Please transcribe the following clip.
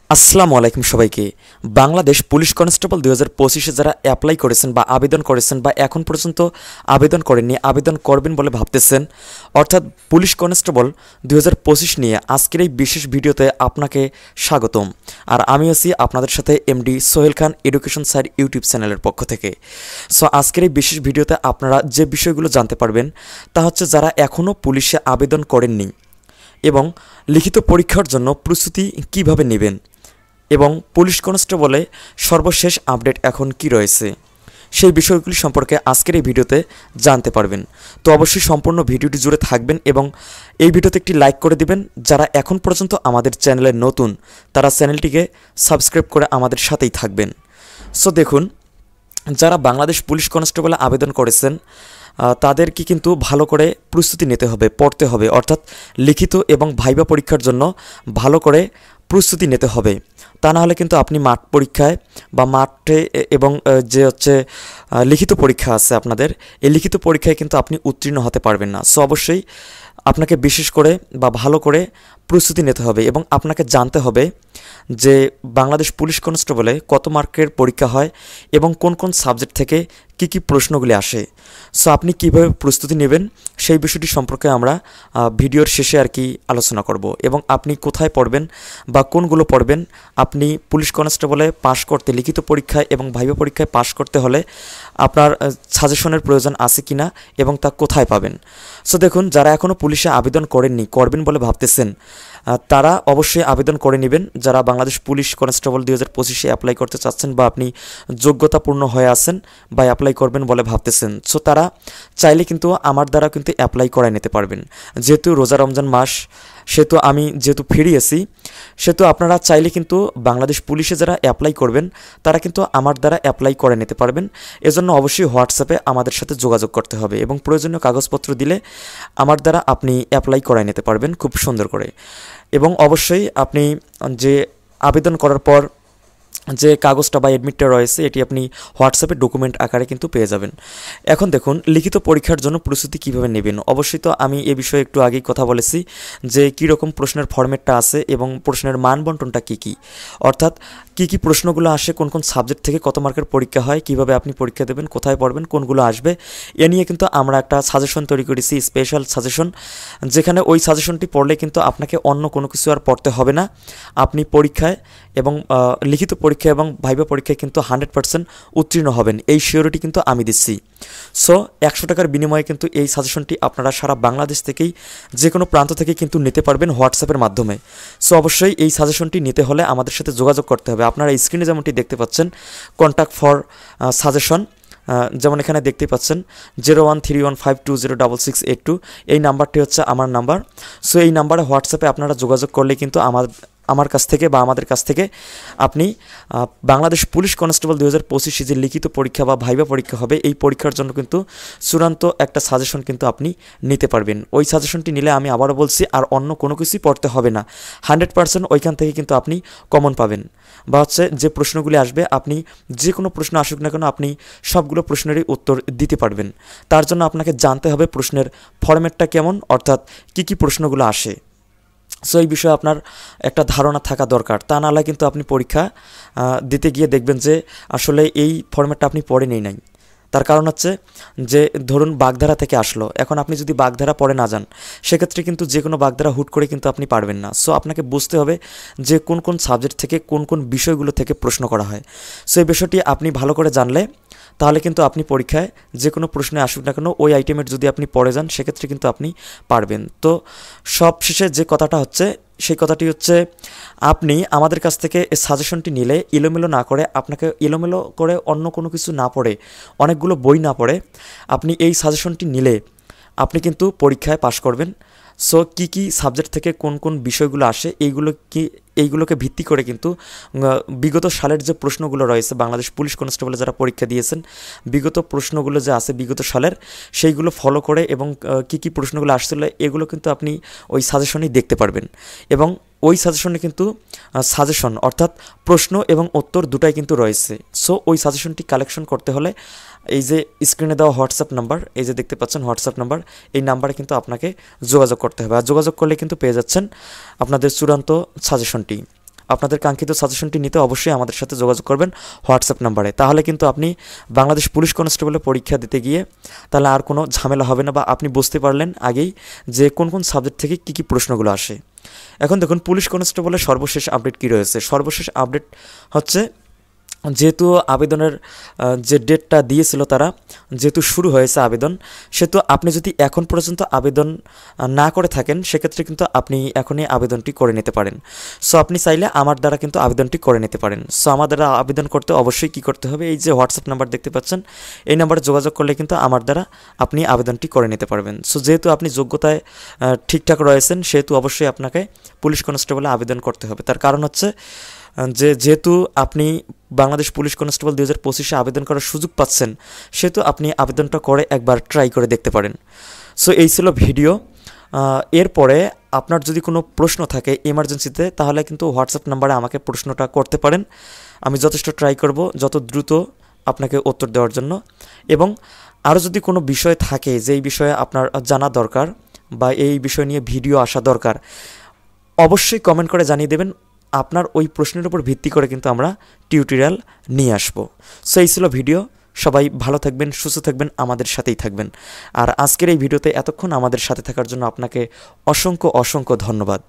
আসসালামু আলাইকুম সবাইকে। বাংলাদেশ পুলিশ কনস্টেবল 2025-এ যারা অ্যাপ্লাই করেছেন বা আবেদন করেছেন বা এখন পর্যন্ত আবেদন করেননি, আবেদন করবেন বলে ভাবতেছেন, অর্থাৎ পুলিশ কনস্টেবল 2025 নিয়ে আজকের এই বিশেষ ভিডিওতে আপনাকে স্বাগতম। আর আমি আছি আপনাদের সাথে MD Sohail Khan education side YouTube চ্যানেলের পক্ষ থেকে। সো আজকের এই বিশেষ ভিডিওতে আপনারা যে বিষয়গুলো জানতে পারবেন তা হচ্ছে যারা এখনও পুলিশে আবেদন করেননি এবং লিখিত পরীক্ষার জন্য প্রস্তুতি কিভাবে নেবেন এবং পুলিশ কনস্টেবলে সর্বশেষ আপডেট এখন কি রয়েছে সেই বিষয়গুলি সম্পর্কে আজকের এই ভিডিওতে জানতে পারবেন। তো অবশ্যই সম্পূর্ণ ভিডিওটি জুড়ে থাকবেন এবং এই ভিডিওতে একটি লাইক করে দিবেন। যারা এখন পর্যন্ত আমাদের চ্যানেলে নতুন তারা চ্যানেলটিকে সাবস্ক্রাইব করে আমাদের সাথেই থাকবেন। সো দেখুন, যারা বাংলাদেশ পুলিশ কনস্টেবলে আবেদন করেছেন তাদেরকে কিন্তু ভালো করে প্রস্তুতি নিতে হবে, পড়তে হবে, অর্থাৎ লিখিত এবং ভাইবা পরীক্ষার জন্য ভালো করে প্রস্তুতি নিতে হবে। তা না হলে কিন্তু আপনি মাঠ পরীক্ষায় বা মাঠে এবং যে হচ্ছে লিখিত পরীক্ষা আছে আপনাদের, এই লিখিত পরীক্ষায় কিন্তু আপনি উত্তীর্ণ হতে পারবেন না। সো অবশ্যই আপনাকে বিশেষ করে বা ভালো করে প্রস্তুতি নিতে হবে এবং আপনাকে জানতে হবে যে বাংলাদেশ পুলিশ কনস্টেবলে কত মার্কের পরীক্ষা হয় এবং কোন কোন সাবজেক্ট থেকে কি কি প্রশ্নগুলি আসে। সো আপনি কীভাবে প্রস্তুতি নেবেন সেই বিষয়টি সম্পর্কে আমরা ভিডিওর শেষে আর কি আলোচনা করব এবং আপনি কোথায় পড়বেন বা কোনগুলো পড়বেন। আপনি পুলিশ কনস্টেবলে পাশ করতে লিখিত পরীক্ষায় এবং ভাইবা পরীক্ষায় পাশ করতে হলে আপনার সাজেশনের প্রয়োজন আছে কি না এবং তা কোথায় পাবেন। সো দেখুন, যারা এখনও পুলিশে আবেদন করেননি, করবেন বলে ভাবতেছেন, তারা অবশ্যই আবেদন করে নেবেন। যারা বাংলাদেশ পুলিশ কনস্টেবল 2025-এ অ্যাপ্লাই করতে চাচ্ছেন বা আপনি যোগ্যতাপূর্ণ হয়ে আছেন বা অ্যাপ্লাই করবেন বলে ভাবতেছেন, সো তারা চাইলে কিন্তু আমার দ্বারা কিন্তু অ্যাপ্লাই করায় নিতে পারবেন। যেহেতু রোজা রমজান মাস, সেহেতু আমি যেহেতু ফ্রি আছি, সেহেতু আপনারা চাইলে কিন্তু বাংলাদেশ পুলিশে যারা অ্যাপ্লাই করবেন তারা কিন্তু আমার দ্বারা অ্যাপ্লাই করে নিতে পারবেন। এজন্য অবশ্যই হোয়াটসঅ্যাপে আমাদের সাথে যোগাযোগ করতে হবে এবং প্রয়োজনীয় কাগজপত্র দিলে আমার দ্বারা আপনি অ্যাপ্লাই করায় নিতে পারবেন খুব সুন্দর করে। এবং অবশ্যই আপনি যে আবেদন করার পর যে কাগজটা বা অ্যাডমিটটা রয়েছে এটি আপনি হোয়াটসঅ্যাপে ডকুমেন্ট আকারে কিন্তু পেয়ে যাবেন। এখন দেখুন, লিখিত পরীক্ষার জন্য প্রস্তুতি কীভাবে নেবেন। অবশ্যই তো আমি এ বিষয়ে একটু আগেই কথা বলেছি যে কী রকম প্রশ্নের ফরম্যাটটা আছে এবং প্রশ্নের মান বন্টনটা কী কী, অর্থাৎ কী কী প্রশ্নগুলো আসে, কোন কোন সাবজেক্ট থেকে কত মার্কের পরীক্ষা হয়, কীভাবে আপনি পরীক্ষা দেবেন, কোথায় পড়বেন, কোনগুলো আসবে, এ নিয়ে কিন্তু আমরা একটা সাজেশন তৈরি করেছি, স্পেশাল সাজেশন, যেখানে ওই সাজেশনটি পড়লে কিন্তু আপনাকে অন্য কোনো কিছু আর পড়তে হবে না। আপনি পরীক্ষায় এবং লিখিত পরীক্ষা এবং ভাইবা পরীক্ষায় কিন্তু 100% উত্তীর্ণ হবেন, এই সিওরিটি কিন্তু আমি দিচ্ছি। সো 100 টাকার বিনিময়ে কিন্তু এই সাজেশনটি আপনারা সারা বাংলাদেশ থেকেই যে কোনো প্রান্ত থেকে কিন্তু নিতে পারবেন হোয়াটসঅ্যাপের মাধ্যমে। সো অবশ্যই এই সাজেশনটি নিতে হলে আমাদের সাথে যোগাযোগ করতে হবে। আপনারা স্ক্রিনে যেমনটি দেখতে পাচ্ছেন কন্ট্যাক্ট ফর সাজেশন, যেমন এখানে দেখতে পাচ্ছেন 0131520662, এই নাম্বারটি হচ্ছে আমার নাম্বার। সো এই নাম্বারে হোয়াটসঅ্যাপে আপনারা যোগাযোগ করলে কিন্তু আমার কাছ থেকে বা আমাদের কাছ থেকে আপনি বাংলাদেশ পুলিশ কনস্টেবল 2025 যে লিখিত পরীক্ষা বা ভাইবা পরীক্ষা হবে এই পরীক্ষার জন্য কিন্তু চূড়ান্ত একটা সাজেশন কিন্তু আপনি নিতে পারবেন। ওই সাজেশনটি নিলে আমি আবারও বলছি আর অন্য কোনো কিছুই পড়তে হবে না, 100% ওইখান থেকে কিন্তু আপনি কমন পাবেন বা হচ্ছে যে প্রশ্নগুলি আসবে আপনি যে কোনো প্রশ্ন আসুক না কেন আপনি সবগুলো প্রশ্নেরই উত্তর দিতে পারবেন। তার জন্য আপনাকে জানতে হবে প্রশ্নের ফরম্যাটটা কেমন, অর্থাৎ কী কী প্রশ্নগুলো আসে। সো এই বিষয়ে আপনার একটা ধারণা থাকা দরকার, তা নাহলে কিন্তু আপনি পরীক্ষা দিতে গিয়ে দেখবেন যে আসলে এই ফরম্যাটটা আপনি পড়ে নাই। তার কারণ হচ্ছে যে ধরুন বাগধারা থেকে আসলো, এখন আপনি যদি বাগধারা পড়ে না যান সেক্ষেত্রে কিন্তু যে কোনো বাগধারা হুট করে কিন্তু আপনি পারবেন না। সো আপনাকে বুঝতে হবে যে কোন কোন সাবজেক্ট থেকে কোন কোন বিষয়গুলো থেকে প্রশ্ন করা হয়। সো এই বিষয়টি আপনি ভালো করে জানলে তাহলে কিন্তু আপনি পরীক্ষায় যে কোনো প্রশ্নে আসুক না কেন ওই আইটেমের যদি আপনি পড়ে যান সেক্ষেত্রে কিন্তু আপনি পারবেন। তো সব শেষে যে কথাটা হচ্ছে সেই কথাটি হচ্ছে আপনি আমাদের কাছ থেকে এই সাজেশনটি নিলে এলোমেলো না করে, আপনাকে এলোমেলো করে অন্য কোনো কিছু না পড়ে, অনেকগুলো বই না পড়ে আপনি এই সাজেশনটি নিলে আপনি কিন্তু পরীক্ষায় পাশ করবেন। সো কী কী সাবজেক্ট থেকে কোন কোন বিষয়গুলো আসে এইগুলোকে ভিত্তি করে কিন্তু বিগত সালের যে প্রশ্নগুলো রয়েছে বাংলাদেশ পুলিশ কনস্টেবলে যারা পরীক্ষা দিয়েছেন বিগত প্রশ্নগুলো যে আছে বিগত সালের সেইগুলো ফলো করে এবং কী কী প্রশ্নগুলো আসছিল এগুলো কিন্তু আপনি ওই সাজেশনেই দেখতে পারবেন। এবং ওই সাজেশনে কিন্তু সাজেশন অর্থাৎ প্রশ্ন এবং উত্তর দুটাই কিন্তু রয়েছে। সো ওই সাজেশনটি কালেকশন করতে হলে এই যে স্ক্রিনে দেওয়া হোয়াটসঅ্যাপ নাম্বার, এই যে দেখতে পাচ্ছেন হোয়াটসঅ্যাপ নাম্বার, এই নাম্বারে কিন্তু আপনাকে যোগাযোগ করতে হবে। আর যোগাযোগ করলে কিন্তু পেয়ে যাচ্ছেন আপনাদের চূড়ান্ত সাজেশনটি। আপনাদের কাঙ্ক্ষিত সাজেশনটি নিতে অবশ্যই আমাদের সাথে যোগাযোগ করবেন হোয়াটসঅ্যাপ নাম্বারে। তাহলে কিন্তু আপনি বাংলাদেশ পুলিশ কনস্টেবলের পরীক্ষা দিতে গিয়ে তাহলে আর কোনো ঝামেলা হবে না, বা আপনি বুঝতে পারলেন আগেই যে কোন কোন সাবজেক্ট থেকে কী কী প্রশ্নগুলো আসে। এখন দেখুন পুলিশ কনস্টেবলের সর্বশেষ আপডেট কী রয়েছে। সর্বশেষ আপডেট হচ্ছে, যেহেতু আবেদনের যে ডেটটা দিয়েছিল তারা, যেহেতু শুরু হয়েছে আবেদন, সেহেতু আপনি যদি এখন পর্যন্ত আবেদন না করে থাকেন সেক্ষেত্রে কিন্তু আপনি এখনই আবেদনটি করে নিতে পারেন। সো আপনি চাইলে আমার দ্বারা কিন্তু আবেদনটি করে নিতে পারেন। সো আমার দ্বারা আবেদন করতে অবশ্যই কী করতে হবে, এই যে হোয়াটসঅ্যাপ নাম্বার দেখতে পাচ্ছেন, এই নাম্বারে যোগাযোগ করলে কিন্তু আমার দ্বারা আপনি আবেদনটি করে নিতে পারবেন। সো যেহেতু আপনি যোগ্যতায় ঠিকঠাক রয়েছেন সেহেতু অবশ্যই আপনাকে পুলিশ কনস্টেবলে আবেদন করতে হবে। তার কারণ হচ্ছে যেহেতু আপনি বাংলাদেশ পুলিশ কনস্টেবল 2025-এ আবেদন করার সুযোগ পাচ্ছেন, সেহেতু আপনি আবেদনটা করে একবার ট্রাই করে দেখতে পারেন। সো এই ছিল ভিডিও। এরপরে আপনার যদি কোনো প্রশ্ন থাকে এমার্জেন্সিতে, তাহলে কিন্তু হোয়াটসঅ্যাপ নাম্বারে আমাকে প্রশ্নটা করতে পারেন। আমি যথেষ্ট ট্রাই করব যত দ্রুত আপনাকে উত্তর দেওয়ার জন্য। এবং আরও যদি কোনো বিষয় থাকে যেই বিষয়ে আপনার জানা দরকার বা এই বিষয় নিয়ে ভিডিও আসা দরকার, অবশ্যই কমেন্ট করে জানিয়ে দেবেন। আপনার ওই প্রশ্নের উপর ভিত্তি করে কিন্তু আমরা টিউটোরিয়াল নিয়ে আসব। সো এই ছিল ভিডিও। সবাই ভালো থাকবেন, সুস্থ থাকবেন, আমাদের সাথেই থাকবেন। আর আজকের এই ভিডিওতে এতক্ষণ আমাদের সাথে থাকার জন্য আপনাকে অসংখ্য অসংখ্য ধন্যবাদ।